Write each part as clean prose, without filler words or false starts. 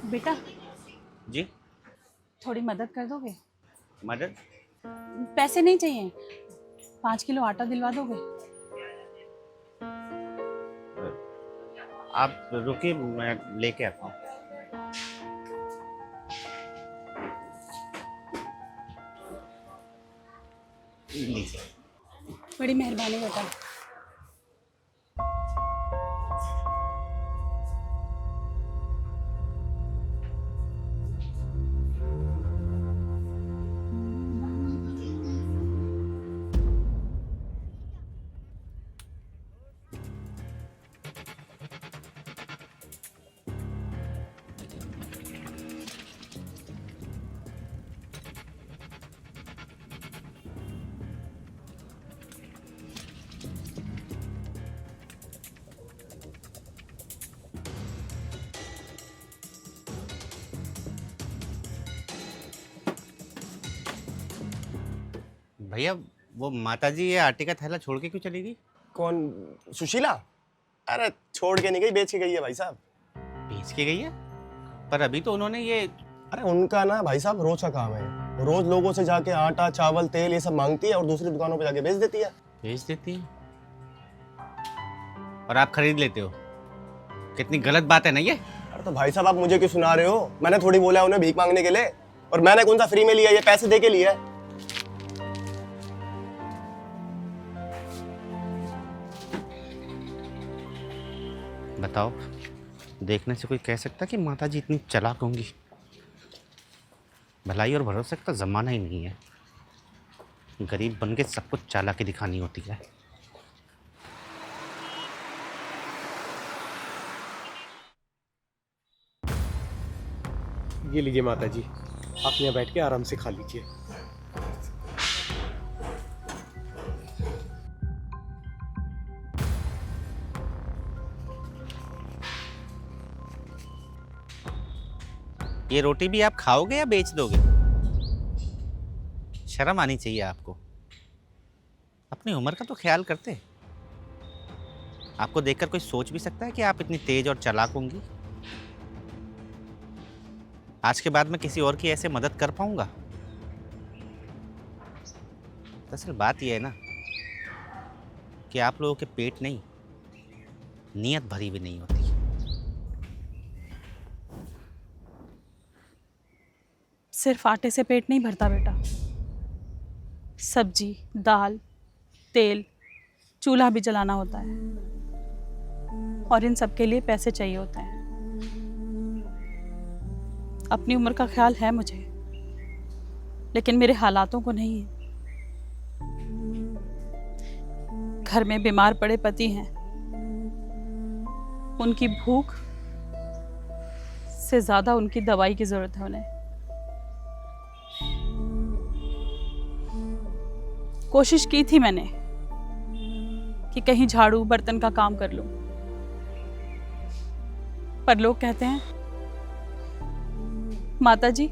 बेटा, जी। थोड़ी मदद कर दोगे? मदद? पैसे नहीं चाहिए, 5 किलो आटा दिलवा दोगे? आप रुकिए, मैं लेके आता हूँ। लीजिए। बड़ी मेहरबानी बेटा। भैया, वो माताजी ये आटे का थैला छोड़ के क्यों चली गई? कौन? सुशीला? अरे छोड़ के नहीं गई, बेच के गई है भाई साहब। बेच के गई है? पर अभी तो उन्होंने ये। अरे उनका ना भाई साहब रोज का काम है, रोज लोगों से जाके आटा चावल तेल ये सब मांगती है और दूसरी दुकानों पे जाके बेच देती है। बेच देती है और आप खरीद लेते हो? कितनी गलत बात है ना ये। अरे तो भाई साहब आप मुझे क्यों सुना रहे हो? मैंने थोड़ी बोला है उन्हें भीख मांगने के लिए, और मैंने कौन सा फ्री में लिया, ये पैसे दे के लिया है। बताओ, देखने से कोई कह सकता कि माताजी इतनी चालाक होंगी? भलाई और भरोसे का ज़माना ही नहीं है। गरीब बन के सब कुछ चालाकी दिखानी होती है। ये लीजिए माता जी, आप यहाँ बैठ के आराम से खा लीजिए। ये रोटी भी आप खाओगे या बेच दोगे? शर्म आनी चाहिए आपको। अपनी उम्र का तो ख्याल करते। आपको देखकर कोई सोच भी सकता है कि आप इतनी तेज और चालाक होंगी? आज के बाद मैं किसी और की ऐसे मदद कर पाऊंगा? दरअसल बात यह है ना कि आप लोगों के पेट नहीं, नीयत भरी भी नहीं होती। सिर्फ आटे से पेट नहीं भरता बेटा, सब्जी, दाल, तेल, चूल्हा भी जलाना होता है, और इन सब के लिए पैसे चाहिए होते हैं। अपनी उम्र का ख्याल है मुझे, लेकिन मेरे हालातों को नहीं है। घर में बीमार पड़े पति हैं, उनकी भूख से ज्यादा उनकी दवाई की जरूरत है उन्हें। कोशिश की थी मैंने कि कहीं झाड़ू बर्तन का काम कर लूं, पर लोग कहते हैं माता जी,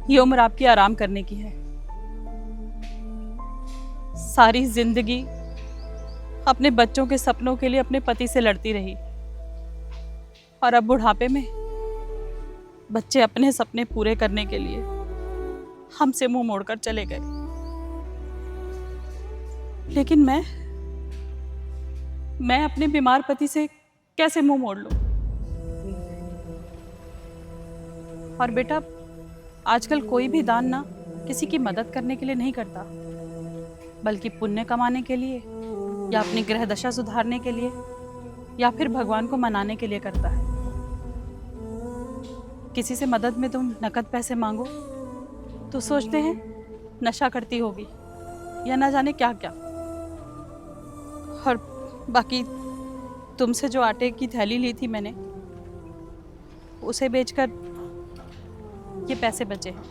ये उम्र आपकी आराम करने की है। सारी जिंदगी अपने बच्चों के सपनों के लिए अपने पति से लड़ती रही, और अब बुढ़ापे में बच्चे अपने सपने पूरे करने के लिए हमसे मुंह मोड़कर चले गए। लेकिन मैं अपने बीमार पति से कैसे मुंह मोड़ लूं? और बेटा, आजकल कोई भी दान ना किसी की मदद करने के लिए नहीं करता, बल्कि पुण्य कमाने के लिए, या अपनी ग्रह दशा सुधारने के लिए, या फिर भगवान को मनाने के लिए करता है। किसी से मदद में तुम नकद पैसे मांगो तो सोचते हैं नशा करती होगी या ना जाने क्या क्या। और बाकी तुमसे जो आटे की थैली ली थी मैंने, उसे बेचकर ये पैसे बचे हैं।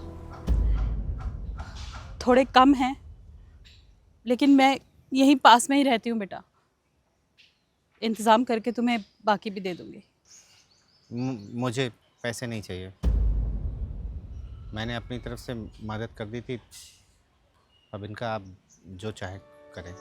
थोड़े कम हैं, लेकिन मैं यहीं पास में ही रहती हूँ बेटा, इंतज़ाम करके तुम्हें बाकी भी दे दूँगी। मुझे पैसे नहीं चाहिए। मैंने अपनी तरफ से मदद कर दी थी, अब इनका आप जो चाहे करें।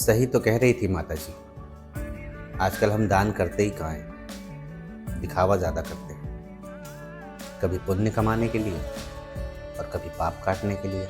सही तो कह रही थी माता जी। आजकल हम दान करते ही कहाँ हैं, दिखावा ज़्यादा करते हैं, कभी पुण्य कमाने के लिए और कभी पाप काटने के लिए।